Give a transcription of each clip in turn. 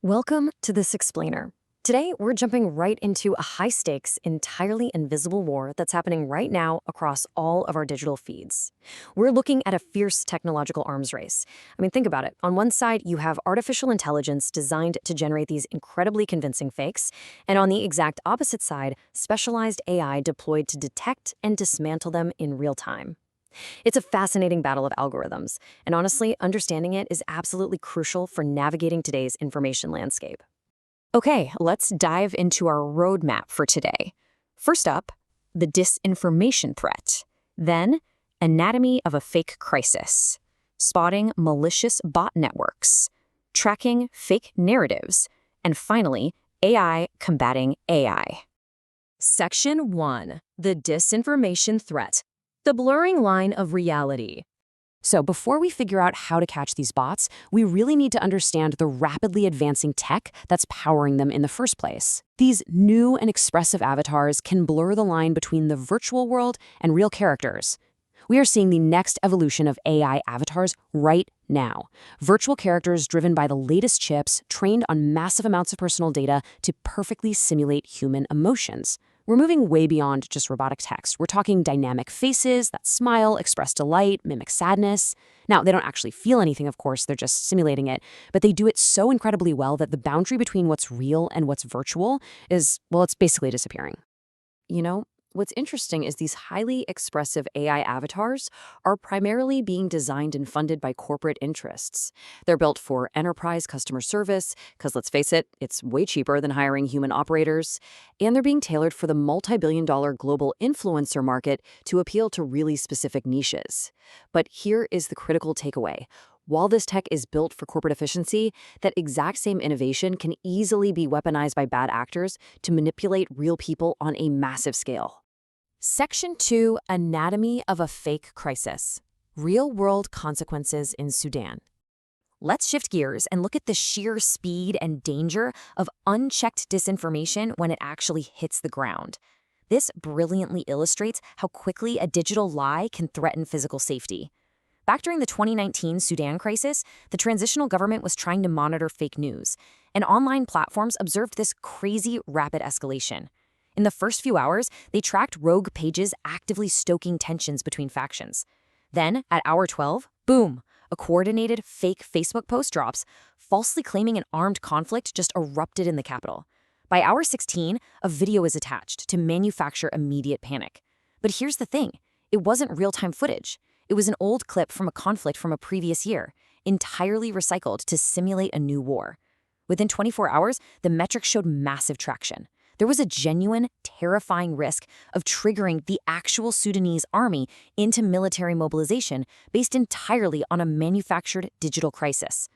Welcome to This Explainer. Today, we're jumping right into a high-stakes, entirely invisible war that's happening right now across all of our digital feeds. We're looking at a fierce technological arms race. Think about it. On one side, you have artificial intelligence designed to generate these incredibly convincing fakes, and on the exact opposite side, specialized AI deployed to detect and dismantle them in real time. It's a fascinating battle of algorithms, and honestly, understanding it is absolutely crucial for navigating today's information landscape. Okay, let's dive into our roadmap for today. First up, the disinformation threat. Then, anatomy of a fake crisis. Spotting malicious bot networks. Tracking fake narratives. And finally, AI combating AI. Section 1. The disinformation threat. The blurring line of reality. So before we figure out how to catch these bots, we really need to understand the rapidly advancing tech that's powering them in the first place. These new and expressive avatars can blur the line between the virtual world and real characters. We are seeing the next evolution of AI avatars right now. Virtual characters driven by the latest chips, trained on massive amounts of personal data to perfectly simulate human emotions. We're moving way beyond just robotic text. We're talking dynamic faces that smile, express delight, mimic sadness. Now, they don't actually feel anything, of course, they're just simulating it, but they do it so incredibly well that the boundary between what's real and what's virtual is, well, it's basically disappearing. What's interesting is these highly expressive AI avatars are primarily being designed and funded by corporate interests. They're built for enterprise customer service, because let's face it, it's way cheaper than hiring human operators. And they're being tailored for the multi-billion-dollar global influencer market to appeal to really specific niches. But here is the critical takeaway. While this tech is built for corporate efficiency, that exact same innovation can easily be weaponized by bad actors to manipulate real people on a massive scale. Section 2, Anatomy of a Fake Crisis. Real-world consequences in Sudan. Let's shift gears and look at the sheer speed and danger of unchecked disinformation when it actually hits the ground. This brilliantly illustrates how quickly a digital lie can threaten physical safety. Back during the 2019 Sudan crisis, the transitional government was trying to monitor fake news, and online platforms observed this crazy rapid escalation. In the first few hours, they tracked rogue pages actively stoking tensions between factions. Then, at hour 12, boom, a coordinated fake Facebook post drops, falsely claiming an armed conflict just erupted in the capital. By hour 16, a video is attached to manufacture immediate panic. But here's the thing, it wasn't real-time footage. It was an old clip from a conflict from a previous year, entirely recycled to simulate a new war. Within 24 hours, the metrics showed massive traction. There was a genuine, terrifying risk of triggering the actual Sudanese army into military mobilization based entirely on a manufactured digital crisis.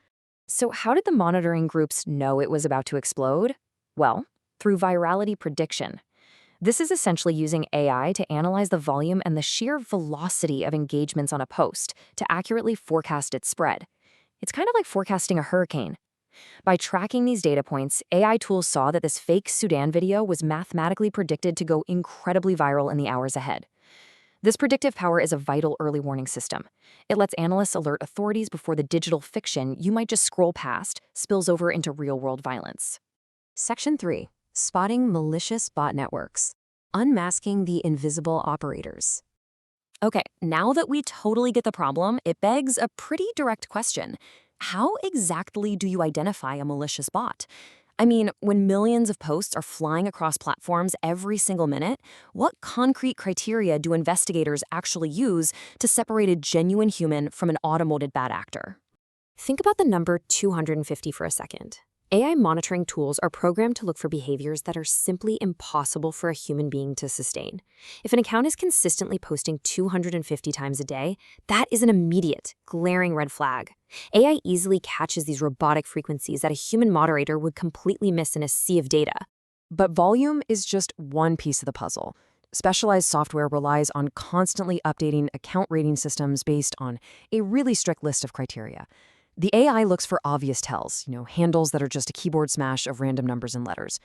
So how did the monitoring groups know it was about to explode? Well, through virality prediction. This is essentially using AI to analyze the volume and the sheer velocity of engagements on a post to accurately forecast its spread. It's kind of like forecasting a hurricane. By tracking these data points, AI tools saw that this fake Sudan video was mathematically predicted to go incredibly viral in the hours ahead. This predictive power is a vital early warning system. It lets analysts alert authorities before the digital fiction you might just scroll past spills over into real-world violence. Section 3. Spotting malicious bot networks. Unmasking the invisible operators. Okay, now that we totally get the problem, it begs a pretty direct question. How exactly do you identify a malicious bot? When millions of posts are flying across platforms every single minute, what concrete criteria do investigators actually use to separate a genuine human from an automated bad actor? Think about the number 250 for a second. AI monitoring tools are programmed to look for behaviors that are simply impossible for a human being to sustain. If an account is consistently posting 250 times a day, that is an immediate, glaring red flag. AI easily catches these robotic frequencies that a human moderator would completely miss in a sea of data. But volume is just one piece of the puzzle. Specialized software relies on constantly updating account rating systems based on a really strict list of criteria. The AI looks for obvious tells, handles that are just a keyboard smash of random numbers and letters.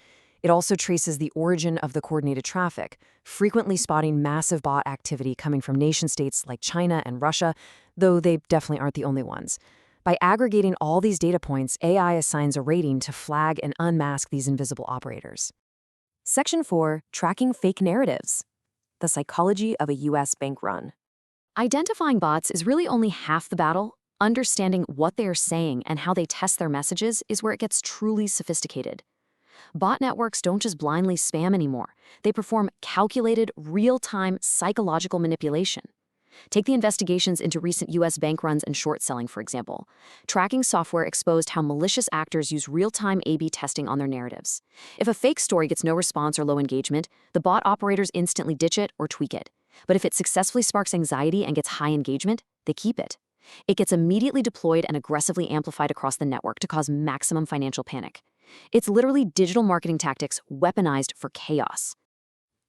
It also traces the origin of the coordinated traffic, frequently spotting massive bot activity coming from nation-states like China and Russia, though they definitely aren't the only ones. By aggregating all these data points, AI assigns a rating to flag and unmask these invisible operators. Section 4, Tracking Fake Narratives. The psychology of a U.S. bank run. Identifying bots is really only half the battle. Understanding what they are saying and how they test their messages is where it gets truly sophisticated. Bot networks don't just blindly spam anymore. They perform calculated, real-time psychological manipulation. Take the investigations into recent U.S. bank runs and short selling, for example. Tracking software exposed how malicious actors use real-time A/B testing on their narratives. If a fake story gets no response or low engagement, the bot operators instantly ditch it or tweak it. But if it successfully sparks anxiety and gets high engagement, they keep it. It gets immediately deployed and aggressively amplified across the network to cause maximum financial panic. It's literally digital marketing tactics weaponized for chaos.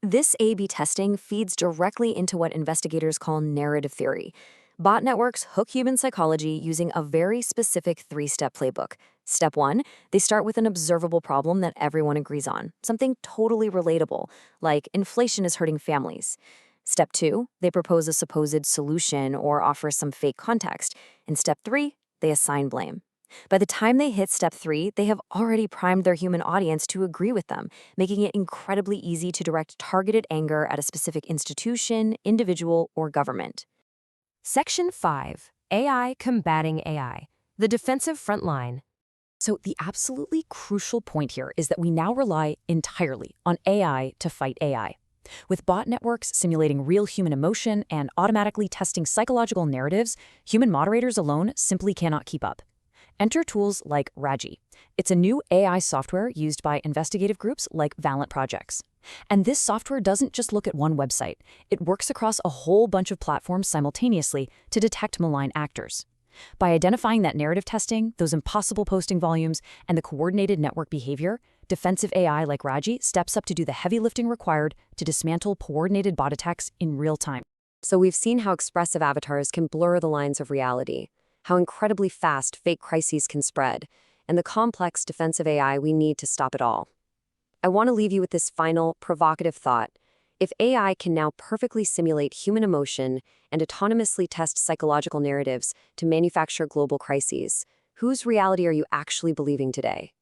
This A/B testing feeds directly into what investigators call narrative theory. Bot networks hook human psychology using a very specific three-step playbook. Step 1, they start with an observable problem that everyone agrees on, something totally relatable, like inflation is hurting families. Step 2, they propose a supposed solution or offer some fake context. And step 3, they assign blame. By the time they hit step 3, they have already primed their human audience to agree with them, making it incredibly easy to direct targeted anger at a specific institution, individual, or government. Section 5, AI combating AI, the defensive front line. So the absolutely crucial point here is that we now rely entirely on AI to fight AI. With bot networks simulating real human emotion and automatically testing psychological narratives, human moderators alone simply cannot keep up. Enter tools like Raji. It's a new AI software used by investigative groups like Valent Projects. And this software doesn't just look at one website. It works across a whole bunch of platforms simultaneously to detect malign actors. By identifying that narrative testing, those impossible posting volumes, and the coordinated network behavior, defensive AI like Raji steps up to do the heavy lifting required to dismantle coordinated bot attacks in real time. So we've seen how expressive avatars can blur the lines of reality, how incredibly fast fake crises can spread, and the complex defensive AI we need to stop it all. I want to leave you with this final, provocative thought. If AI can now perfectly simulate human emotion and autonomously test psychological narratives to manufacture global crises, whose reality are you actually believing today?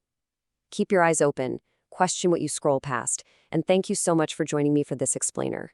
Keep your eyes open, question what you scroll past, and thank you so much for joining me for this explainer.